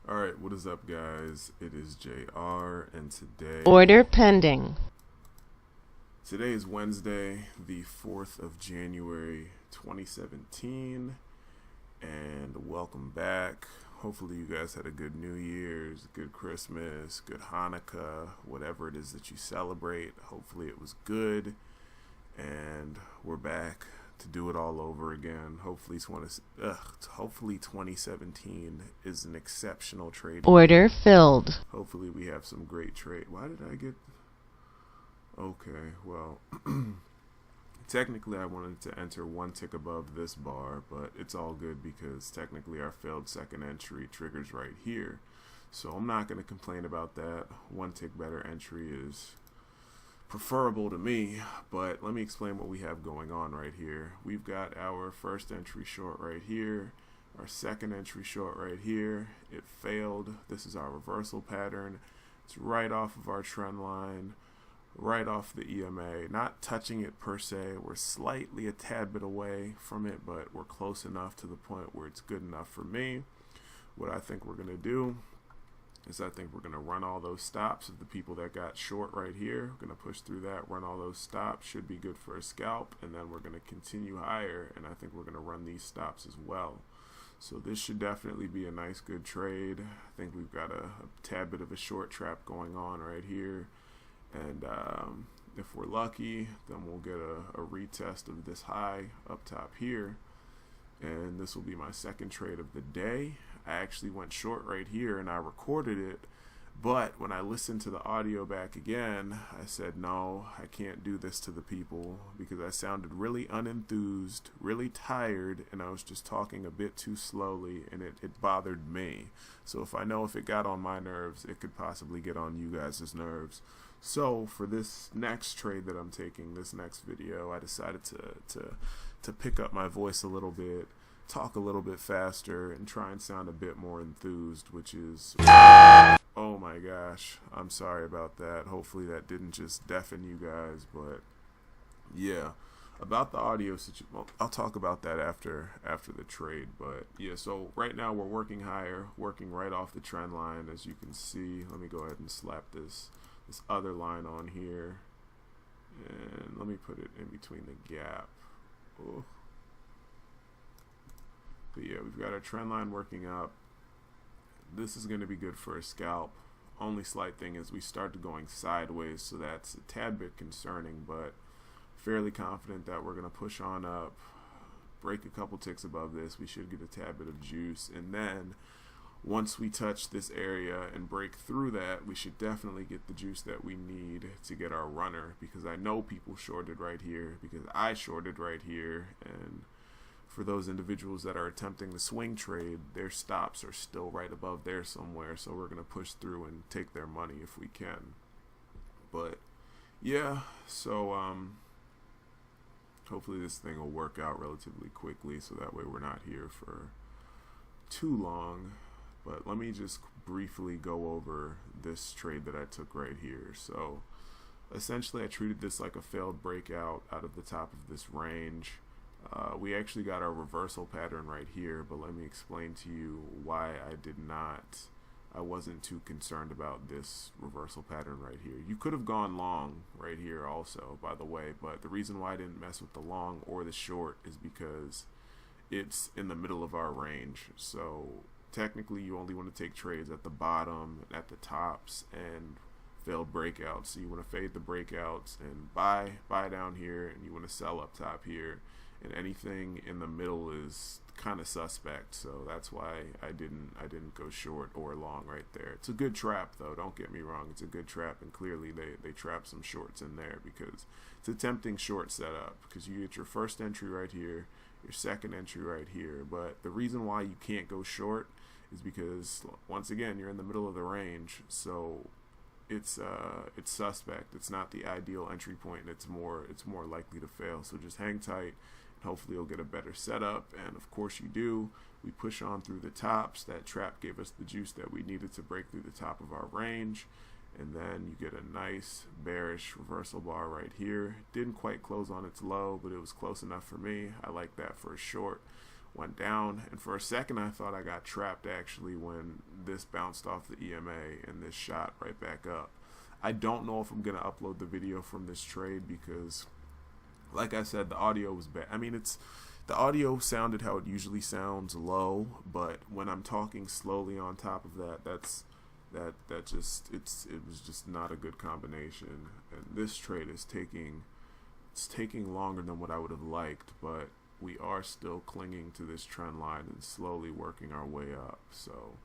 Alright, what is up, guys? It is JR, and Order pending. today is Wednesday, the 4th of January, 2017, and welcome back. Hopefully, you guys had a good New Year's, good Christmas, good Hanukkah, whatever it is that you celebrate. Hopefully, it was good, and we're back to do it all over again. Hopefully 2017 is an exceptional trade. Order filled. Hopefully we have some great trade. Why did I get... Okay, well, technically I wanted to enter one tick above this bar, but it's all good because technically our failed second entry triggers right here. So I'm not going to complain about that. One tick better entry is preferable to me, but let me explain what we have going on right here. We've got our first entry short right here, our second entry short right here. It failed. This is our reversal pattern. It's right off of our trend line, right off the EMA, not touching it per se. We're slightly a tad bit away from it, but we're close enough to the point where it's good enough for me. What I think we're going to do is I think we're going to run all those stops of the people that got short right here. We're going to push through that, run all those stops. Should be good for a scalp, and then we're going to continue higher, and I think we're going to run these stops as well. So this should definitely be a nice, good trade. I think we've got a tad bit of a short trap going on right here, and if we're lucky, then we'll get a retest of this high up top here, and this will be my second trade of the day. I actually went short right here and I recorded it, but when I listened to the audio back again, I said, no, I can't do this to the people because I sounded really unenthused, really tired, and I was just talking a bit too slowly, and it bothered me. So if it got on my nerves, it could possibly get on you guys' nerves. So for this next trade that I'm taking, this next video, I decided to pick up my voice a little bit, talk a little bit faster, and try and sound a bit more enthused, which is... Oh my gosh, I'm sorry about that. Hopefully that didn't just deafen you guys, but yeah. About the audio situation, well, I'll talk about that after the trade, but yeah, so right now we're working higher, working right off the trend line, as you can see. Let me go ahead and slap this other line on here, and let me put it in between the gap. Oh. But yeah, we've got our trend line working up. This is going to be good for a scalp. Only slight thing is we started going sideways, so that's a tad bit concerning, but fairly confident that we're going to push on up, break a couple ticks above this. We should get a tad bit of juice, and then once we touch this area and break through that, we should definitely get the juice that we need to get our runner, because I know people shorted right here, because I shorted right here, and for those individuals that are attempting the swing trade, their stops are still right above there somewhere, so we're going to push through and take their money if we can. But yeah, so hopefully this thing will work out relatively quickly, so that way we're not here for too long. But let me just briefly go over this trade that I took right here. So essentially I treated this like a failed breakout out of the top of this range. We actually got our reversal pattern right here, but let me explain to you why I wasn't too concerned about this reversal pattern right here. You could have gone long right here also, by the way, but the reason why I didn't mess with the long or the short is because it's in the middle of our range. So technically you only want to take trades at the bottom, at the tops, and failed breakouts. So you want to fade the breakouts and buy down here, and you want to sell up top here. And anything in the middle is kind of suspect, so that's why I didn't go short or long right there. It's a good trap though, don't get me wrong, it's a good trap, and clearly they trap some shorts in there because it's a tempting short setup, because you get your first entry right here, your second entry right here, but the reason why you can't go short is because once again you're in the middle of the range, so it's suspect. It's not the ideal entry point, and it's more likely to fail. So just hang tight, and hopefully you'll get a better setup. And of course you do. We push on through the tops. That trap gave us the juice that we needed to break through the top of our range, and then you get a nice bearish reversal bar right here. Didn't quite close on its low, but it was close enough for me. I like that for a short. went down, and for a second I thought I got trapped actually when this bounced off the EMA and this shot right back up. I don't know if I'm gonna upload the video from this trade because, like I said, the audio was bad. I mean, the audio sounded how it usually sounds, low, but when I'm talking slowly on top of that, it was just not a good combination. And this trade is taking longer than what I would have liked, but we are still clinging to this trend line and slowly working our way up. So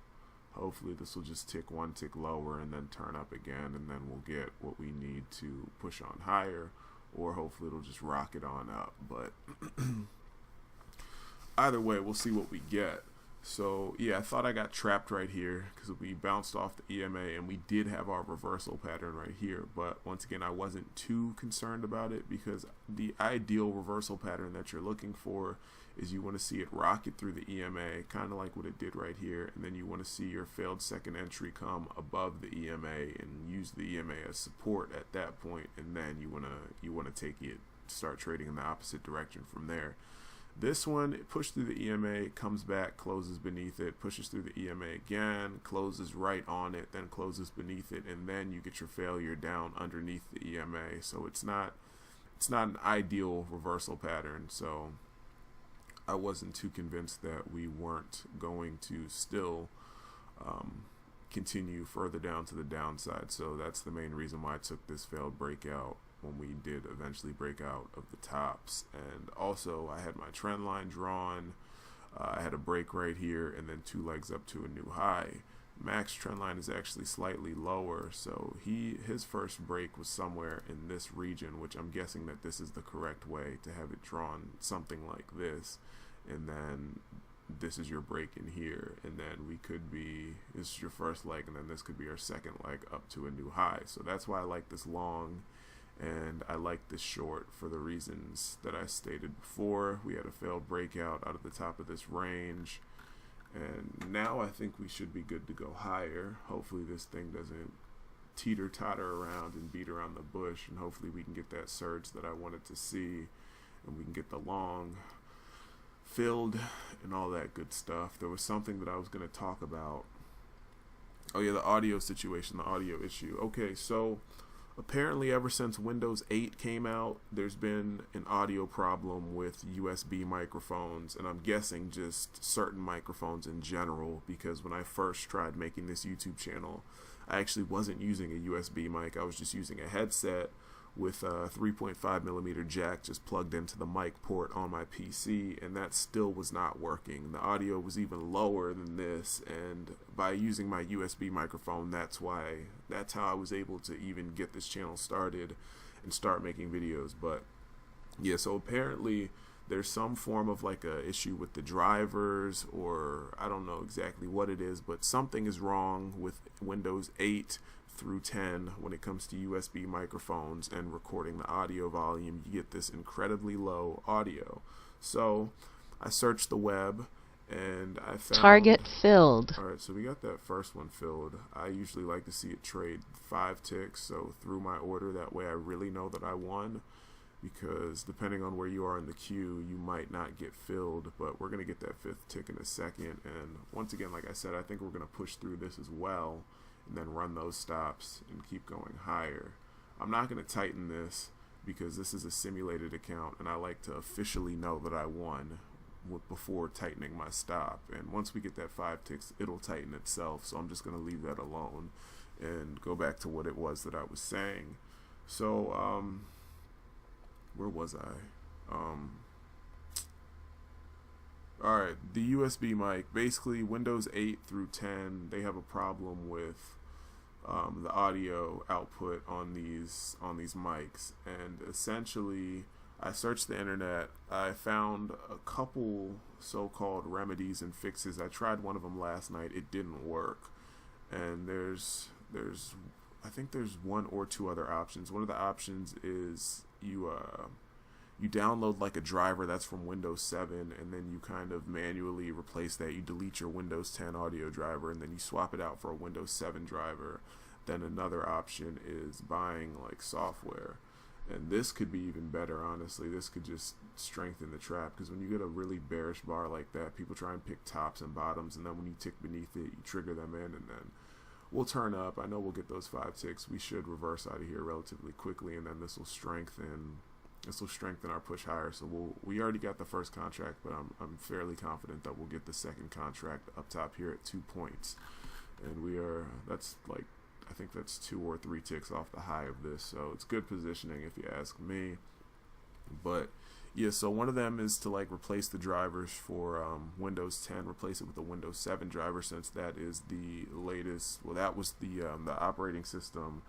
hopefully this will just tick one tick lower and then turn up again, and then we'll get what we need to push on higher, or hopefully it'll just rocket on up. But either way, we'll see what we get. So yeah, I thought I got trapped right here because we bounced off the EMA and we did have our reversal pattern right here. But once again, I wasn't too concerned about it because the ideal reversal pattern that you're looking for is you want to see it rocket through the EMA, kind of like what it did right here, and then you want to see your failed second entry come above the EMA and use the EMA as support at that point, and then you want to take it, start trading in the opposite direction from there. This one, it pushed through the EMA, comes back, closes beneath it, pushes through the EMA again, closes right on it, then closes beneath it, and then you get your failure down underneath the EMA. So it's not an ideal reversal pattern. So I wasn't too convinced that we weren't going to still continue further down to the downside. So that's the main reason why I took this failed breakout when we did eventually break out of the tops. And also I had my trend line drawn. I had a break right here and then two legs up to a new high. Max trend line is actually slightly lower, so his first break was somewhere in this region, which I'm guessing that this is the correct way to have it drawn, something like this, and then this is your break in here, and then this is your first leg, and then this could be our second leg up to a new high. So that's why I like this long, and I like this short for the reasons that I stated before. We had a failed breakout out of the top of this range, and now I think we should be good to go higher. Hopefully this thing doesn't teeter-totter around and beat around the bush, and hopefully we can get that surge that I wanted to see, and we can get the long filled and all that good stuff. There was something that I was going to talk about. Oh yeah, the audio situation, the audio issue. Okay, so apparently ever since Windows 8 came out, there's been an audio problem with USB microphones, and I'm guessing just certain microphones in general, because when I first tried making this YouTube channel, I actually wasn't using a USB mic. I was just using a headset with a 3.5mm jack just plugged into the mic port on my PC, and that still was not working. The audio was even lower than this, and by using my USB microphone, that's how I was able to even get this channel started and start making videos. But yeah, so apparently there's some form of like a issue with the drivers, or I don't know exactly what it is, but something is wrong with Windows 8 through 10 when it comes to USB microphones and recording the audio volume. You get this incredibly low audio. So I searched the web and I found Target filled. Alright, so we got that first one filled. I usually like to see it trade 5 ticks, so through my order, that way I really know that I won, because depending on where you are in the queue, you might not get filled. But we're going to get that 5th tick in a second, and once again, like I said, I think we're going to push through this as well and then run those stops and keep going higher. I'm not going to tighten this because this is a simulated account, and I like to officially know that I won before tightening my stop. And once we get that 5 ticks, it'll tighten itself, so I'm just going to leave that alone and go back to what it was that I was saying. So where was I? Alright, the USB mic. Basically, Windows 8 through 10, they have a problem with the audio output on these mics. And essentially, I searched the internet. I found a couple so-called remedies and fixes. I tried one of them last night. It didn't work. And I think there's one or two other options. One of the options is you download like a driver that's from Windows 7, and then you kind of manually replace that. You delete your Windows 10 audio driver, and then you swap it out for a Windows 7 driver. Then another option is buying like software. And this could be even better, honestly. This could just strengthen the trap, because when you get a really bearish bar like that, people try and pick tops and bottoms, and then when you tick beneath it, you trigger them in, and then we'll turn up. I know we'll get those 5 ticks. We should reverse out of here relatively quickly, and then this will strengthen our push higher. So we already got the first contract, but I'm fairly confident that we'll get the second contract up top here at 2 points, and that's like, I think that's 2 or 3 ticks off the high of this, so it's good positioning if you ask me. But yeah, so one of them is to like replace the drivers for Windows 10, replace it with a Windows 7 driver, since that is the latest. Well, that was the operating system,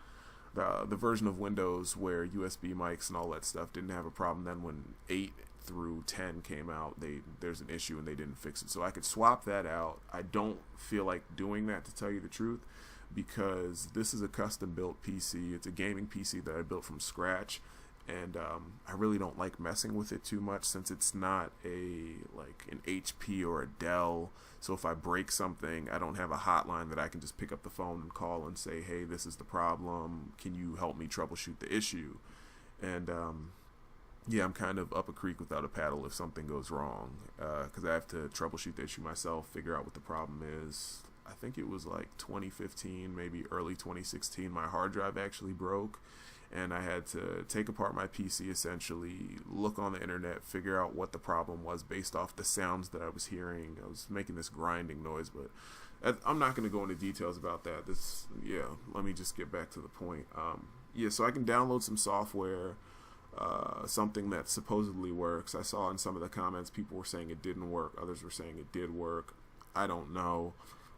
the version of Windows where USB mics and all that stuff didn't have a problem. Then when 8 through 10 came out, there's an issue and they didn't fix it. So I could swap that out. I don't feel like doing that, to tell you the truth, because this is a custom built PC. It's a gaming PC that I built from scratch, and I really don't like messing with it too much, since it's not like an HP or a Dell. So if I break something, I don't have a hotline that I can just pick up the phone and call and say, hey, this is the problem, can you help me troubleshoot the issue? And yeah, I'm kind of up a creek without a paddle if something goes wrong, because I have to troubleshoot the issue myself, figure out what the problem is. I think it was like 2015, maybe early 2016, my hard drive actually broke, and I had to take apart my PC, essentially look on the internet, figure out what the problem was based off the sounds that I was hearing. I was making this grinding noise, but I'm not going to go into details about that. Let me just get back to the point. Yeah, so I can download some software, something that supposedly works. I saw in some of the comments people were saying it didn't work, others were saying it did work. I don't know.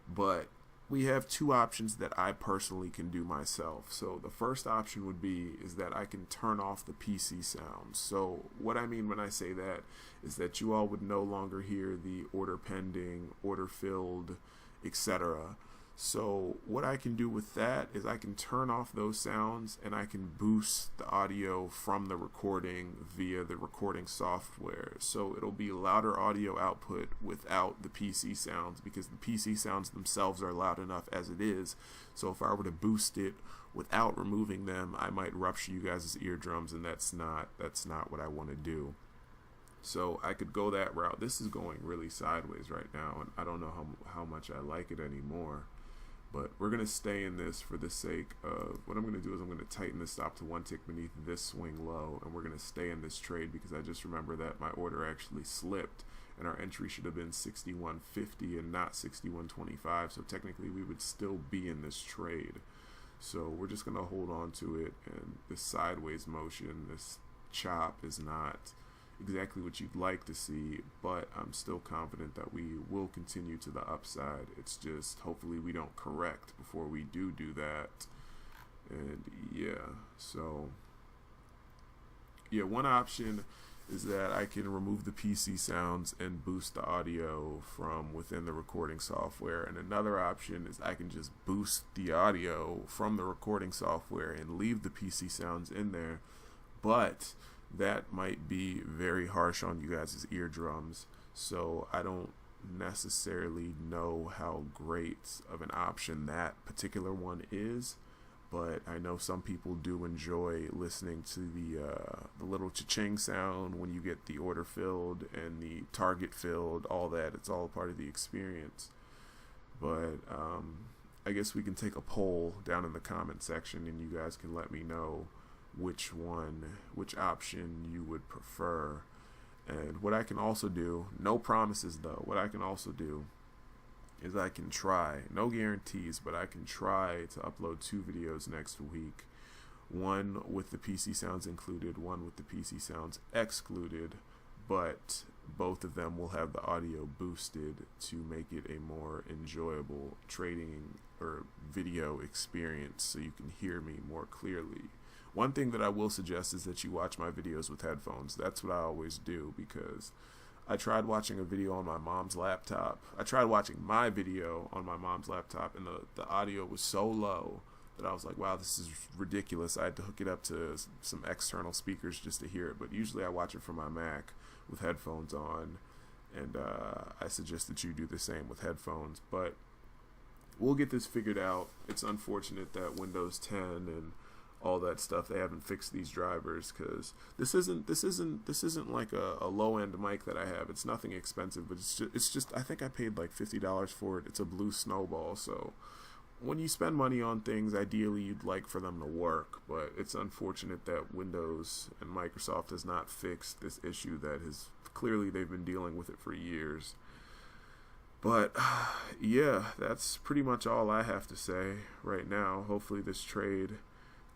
But we have 2 options that I personally can do myself. So the first option is that I can turn off the PC sounds. So what I mean when I say that is that you all would no longer hear the order pending, order filled, etc. So what I can do with that is I can turn off those sounds, and I can boost the audio from the recording via the recording software. So it'll be louder audio output without the PC sounds, because the PC sounds themselves are loud enough as it is. So if I were to boost it without removing them, I might rupture you guys' eardrums, and that's not what I want to do. So I could go that route. This is going really sideways right now, and I don't know how much I like it anymore. But we're going to stay in this for the sake of, what I'm going to do is I'm going to tighten the stop to 1 tick beneath this swing low, and we're going to stay in this trade, because I just remember that my order actually slipped, and our entry should have been 61.50 and not 61.25, so technically we would still be in this trade. So we're just going to hold on to it, and this sideways motion, this chop, is not exactly what you'd like to see, but I'm still confident that we will continue to the upside. It's just hopefully we don't correct before we do that. And yeah, so yeah, one option is that I can remove the PC sounds and boost the audio from within the recording software, and another option is I can just boost the audio from the recording software and leave the PC sounds in there, but that might be very harsh on you guys' eardrums, so I don't necessarily know how great of an option that particular one is, but I know some people do enjoy listening to the little cha-ching sound when you get the order filled and the target filled, all that. It's all part of the experience. But I guess we can take a poll down in the comment section, and you guys can let me know which option you would prefer. And what I can also do, no promises though, what I can also do is I can try, no guarantees, but I can try to upload 2 videos next week, one with the PC sounds included, one with the PC sounds excluded, but both of them will have the audio boosted to make it a more enjoyable trading or video experience, so you can hear me more clearly. One thing that I will suggest is that you watch my videos with headphones. That's what I always do, because I tried watching a video on my mom's laptop. I tried watching my video on my mom's laptop, and the audio was so low that I was like, wow, this is ridiculous. I had to hook it up to some external speakers just to hear it. But usually I watch it from my Mac with headphones on, and I suggest that you do the same with headphones. But we'll get this figured out. It's unfortunate that Windows 10 and all that stuff. They haven't fixed these drivers because this isn't like a low end mic that I have. It's nothing expensive, but it's just I think I paid like $50 for it. It's a Blue Snowball. So when you spend money on things, ideally you'd like for them to work, but it's unfortunate that Windows and Microsoft has not fixed this issue that has clearly they've been dealing with it for years. But yeah, that's pretty much all I have to say right now. Hopefully this trade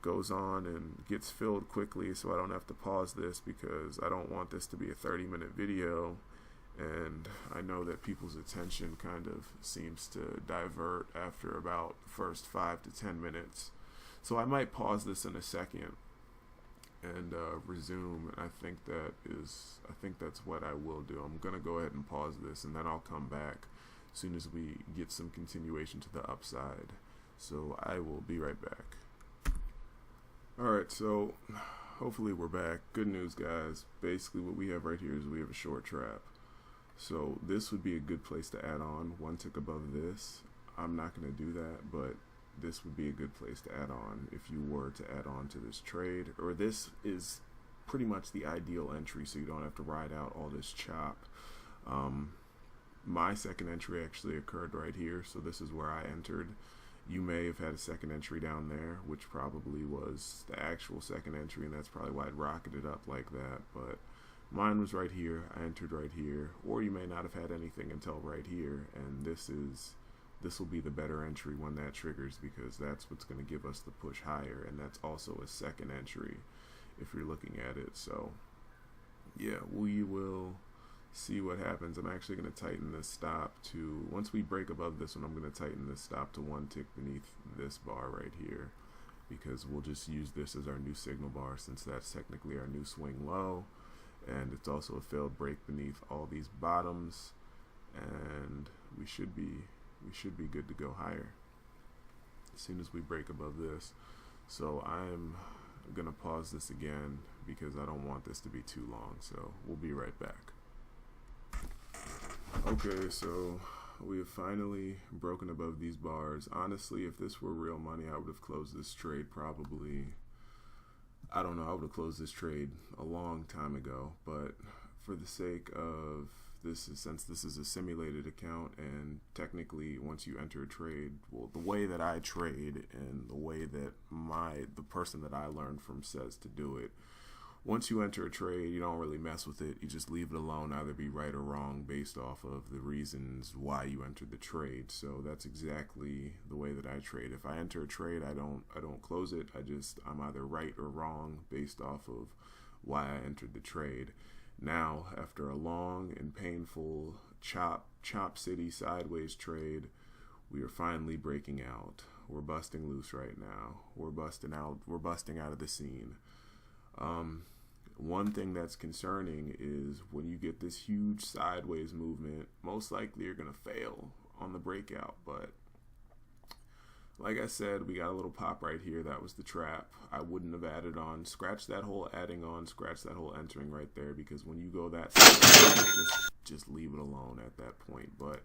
goes on and gets filled quickly so I don't have to pause this, because I don't want this to be a 30-minute video, and I know that people's attention kind of seems to divert after about the first 5 to 10 minutes. So I might pause this in a second and resume, and I think that's what I will do. I'm gonna go ahead and pause this, and then I'll come back as soon as we get some continuation to the upside. So I will be right back. Alright, so hopefully we're back. Good news, guys. Basically what we have right here is we have a short trap. So this would be a good place to add on one tick above this. I'm not going to do that, but this would be a good place to add on if you were to add on to this trade. Or this is pretty much the ideal entry, so you don't have to ride out all this chop. My second entry actually occurred right here, so this is where I entered. You may have had a second entry down there, which probably was the actual second entry, and that's probably why it rocketed up like that. But mine was right here. I entered right here. Or you may not have had anything until right here, and this will be the better entry when that triggers, because that's what's going to give us the push higher, and that's also a second entry if you're looking at it. So yeah, we will see what happens. I'm actually going to tighten this stop to, once we break above this one, I'm going to tighten this stop to one tick beneath this bar right here, because we'll just use this as our new signal bar, since that's technically our new swing low, and it's also a failed break beneath all these bottoms, and we should be good to go higher as soon as we break above this. So I'm gonna pause this again because I don't want this to be too long, so we'll be right back. Okay, so we have finally broken above these bars. Honestly, if this were real money, I would have closed this trade probably, I don't know, I would have closed this trade a long time ago, but for the sake of this, since this is a simulated account, and technically once you enter a trade, well, the way that I trade and the way that the person that I learned from says to do it, once you enter a trade, you don't really mess with it. You just leave it alone, either be right or wrong based off of the reasons why you entered the trade. So that's exactly the way that I trade. If I enter a trade, I don't close it. I'm either right or wrong based off of why I entered the trade. Now, after a long and painful chop city sideways trade, we are finally breaking out. We're busting loose right now. We're busting out of the scene. One thing that's concerning is when you get this huge sideways movement, most likely you're going to fail on the breakout. But like I said, we got a little pop right here. That was the trap. I wouldn't have added on. Scratch that whole adding on. Scratch that whole entering right there, because when you go that just leave it alone at that point. But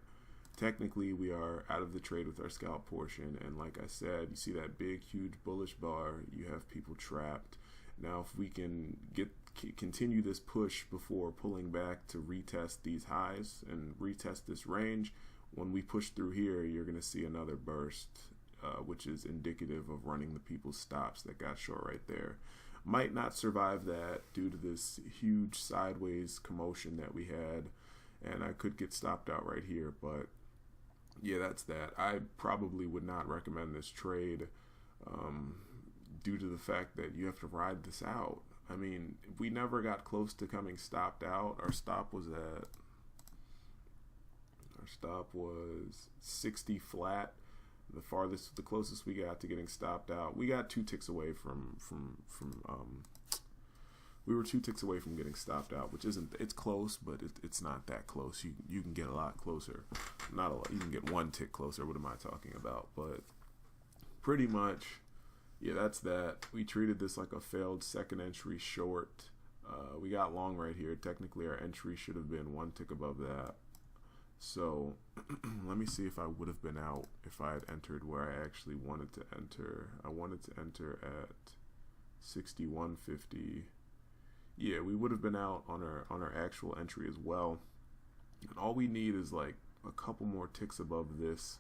technically we are out of the trade with our scalp portion, and like I said, you see that big huge bullish bar, you have people trapped. Now if we can continue this push before pulling back to retest these highs and retest this range, when we push through here, you're going to see another burst, which is indicative of running the people's stops that got short right there. Might not survive that due to this huge sideways commotion that we had, and I could get stopped out right here. But yeah, that's that. I probably would not recommend this trade due to the fact that you have to ride this out. I mean, we never got close to coming stopped out. Our stop was 60 flat. The closest we got to getting stopped out, we got 2 ticks away we were 2 ticks away from getting stopped out, which it's close, but it's not that close. You can get a lot closer. Not a lot. You can get 1 tick closer. What am I talking about? But pretty much, yeah, that's that. We treated this like a failed second entry short. We got long right here. Technically, our entry should have been 1 tick above that. So let me see if I would have been out if I had entered where I actually wanted to enter. I wanted to enter at 61.50. Yeah, we would have been out on our actual entry as well. And all we need is like a couple more ticks above this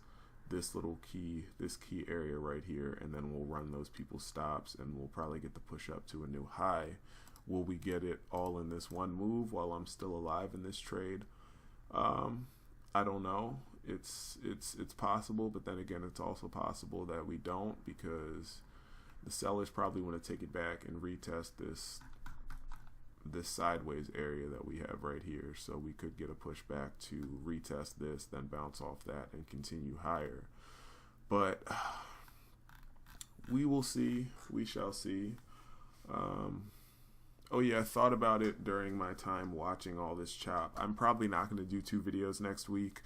key area right here, and then we'll run those people's stops, and we'll probably get the push up to a new high. Will we get it all in this one move while I'm still alive in this trade? I don't know. It's possible, but then again, it's also possible that we don't, because the sellers probably want to take it back and retest this sideways area that we have right here. So we could get a pushback to retest this, then bounce off that and continue higher. But we will see. We shall see. Oh yeah, I thought about it during my time watching all this chop. I'm probably not going to do 2 videos next week.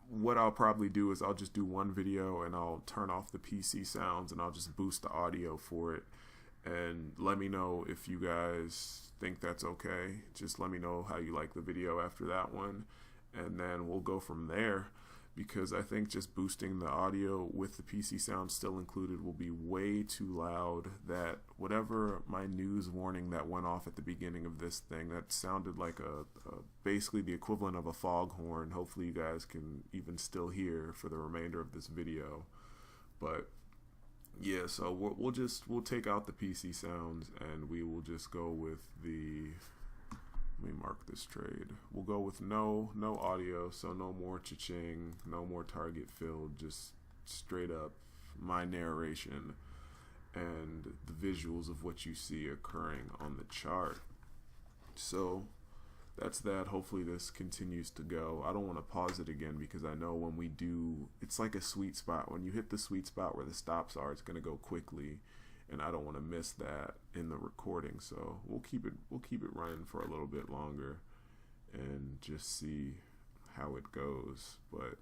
What I'll probably do is I'll just do 1 video and I'll turn off the PC sounds and I'll just boost the audio for it. And let me know if you guys think that's okay. Just let me know how you like the video after that one. And then we'll go from there, because I think just boosting the audio with the PC sound still included will be way too loud. That whatever my news warning that went off at the beginning of this thing, that sounded like basically the equivalent of a foghorn. Hopefully you guys can even still hear for the remainder of this video. But yeah, so we'll take out the PC sounds and we will just go with the, let me mark this trade. We'll go with no audio, so no more cha-ching, no more target filled, just straight up my narration and the visuals of what you see occurring on the chart. So that's that. Hopefully this continues to go. I don't want to pause it again, because I know when we do, it's like a sweet spot. When you hit the sweet spot where the stops are, it's going to go quickly, and I don't want to miss that in the recording. So we'll keep it running for a little bit longer and just see how it goes. But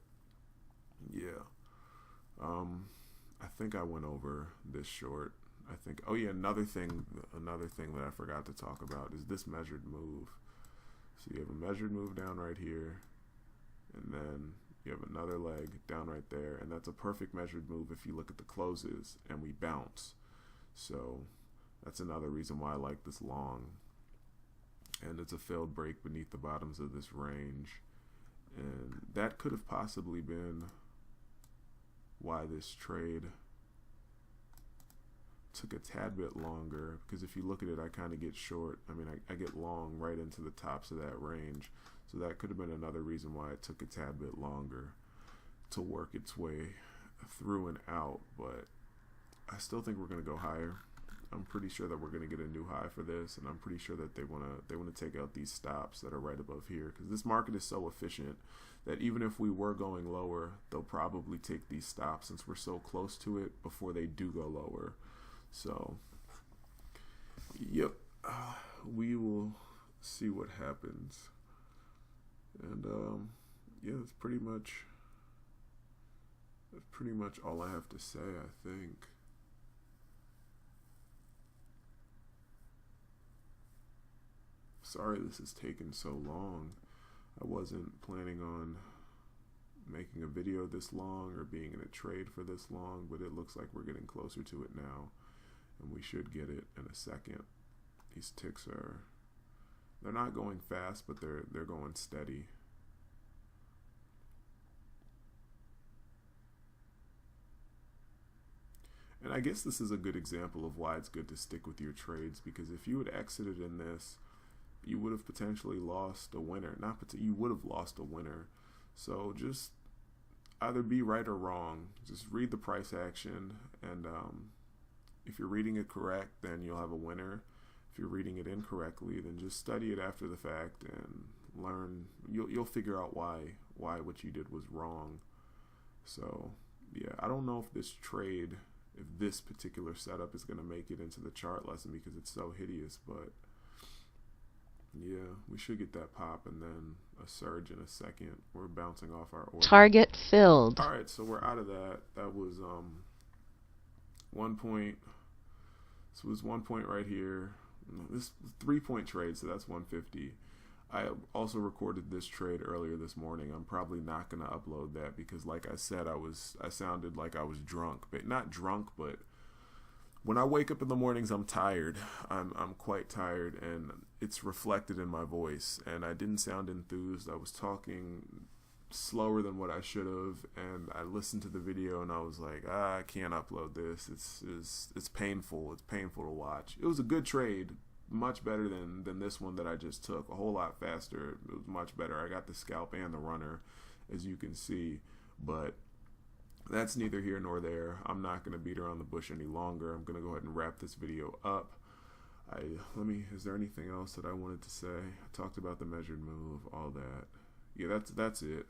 yeah, I think I went over this short. I think, oh yeah, another thing that I forgot to talk about is this measured move. So you have a measured move down right here, and then you have another leg down right there, and that's a perfect measured move if you look at the closes, and we bounce. So that's another reason why I like this long. And it's a failed break beneath the bottoms of this range, and that could have possibly been why this trade took a tad bit longer, because if you look at it, I kind of get short. I mean, I get long right into the tops of that range. So that could have been another reason why it took a tad bit longer to work its way through and out. But I still think we're going to go higher. I'm pretty sure that we're going to get a new high for this, and I'm pretty sure that they want to take out these stops that are right above here, because this market is so efficient that even if we were going lower, they'll probably take these stops since we're so close to it before they do go lower. So, yep, we will see what happens. And yeah, that's pretty much all I have to say, I think. Sorry this has taken so long. I wasn't planning on making a video this long or being in a trade for this long, but it looks like we're getting closer to it now, and we should get it in a second. These ticks they're not going fast, but they're going steady. And I guess this is a good example of why it's good to stick with your trades, because if you had exited in this, you would have potentially lost a winner. You would have lost a winner. So just either be right or wrong. Just read the price action, and if you're reading it correct, then you'll have a winner. If you're reading it incorrectly, then just study it after the fact and learn. You'll figure out why what you did was wrong. So yeah, I don't know if this particular setup is going to make it into the chart lesson because it's so hideous, but yeah, we should get that pop and then a surge in a second. We're bouncing off our order. Target filled. All right, so we're out of that. That was 1 point. This was 1 point right here. This 3-point trade, so that's 150. I also recorded this trade earlier this morning. I'm probably not going to upload that because, like I said, I sounded like I was drunk, but not drunk, but when I wake up in the mornings, I'm tired. I'm quite tired, and it's reflected in my voice. And I didn't sound enthused. I was talking slower than what I should have, and I listened to the video and I was like, I can't upload this. It's painful. It's painful to watch. It was a good trade, much better than this one that I just took. A whole lot faster. It was much better. I got the scalp and the runner, as you can see, but that's neither here nor there. I'm not going to beat around the bush any longer. I'm going to go ahead and wrap this video up. Is there anything else that I wanted to say? I talked about the measured move, all that. Yeah, that's it.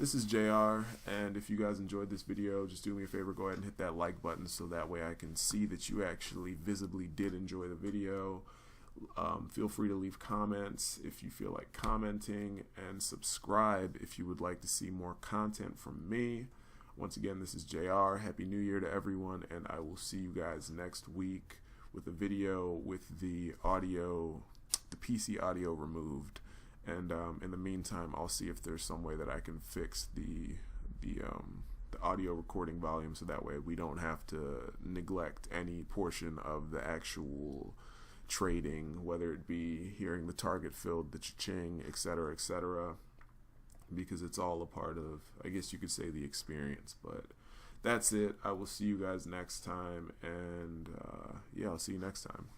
This is JR, and if you guys enjoyed this video, just do me a favor, go ahead and hit that like button so that way I can see that you actually visibly did enjoy the video. Feel free to leave comments if you feel like commenting, and subscribe if you would like to see more content from me. Once again, this is JR. Happy New Year to everyone, and I will see you guys next week with a video with the PC audio removed. And in the meantime, I'll see if there's some way that I can fix the audio recording volume, so that way we don't have to neglect any portion of the actual trading, whether it be hearing the target filled, the cha-ching, etc., because it's all a part of, I guess you could say, the experience. But that's it. I will see you guys next time, and yeah, I'll see you next time.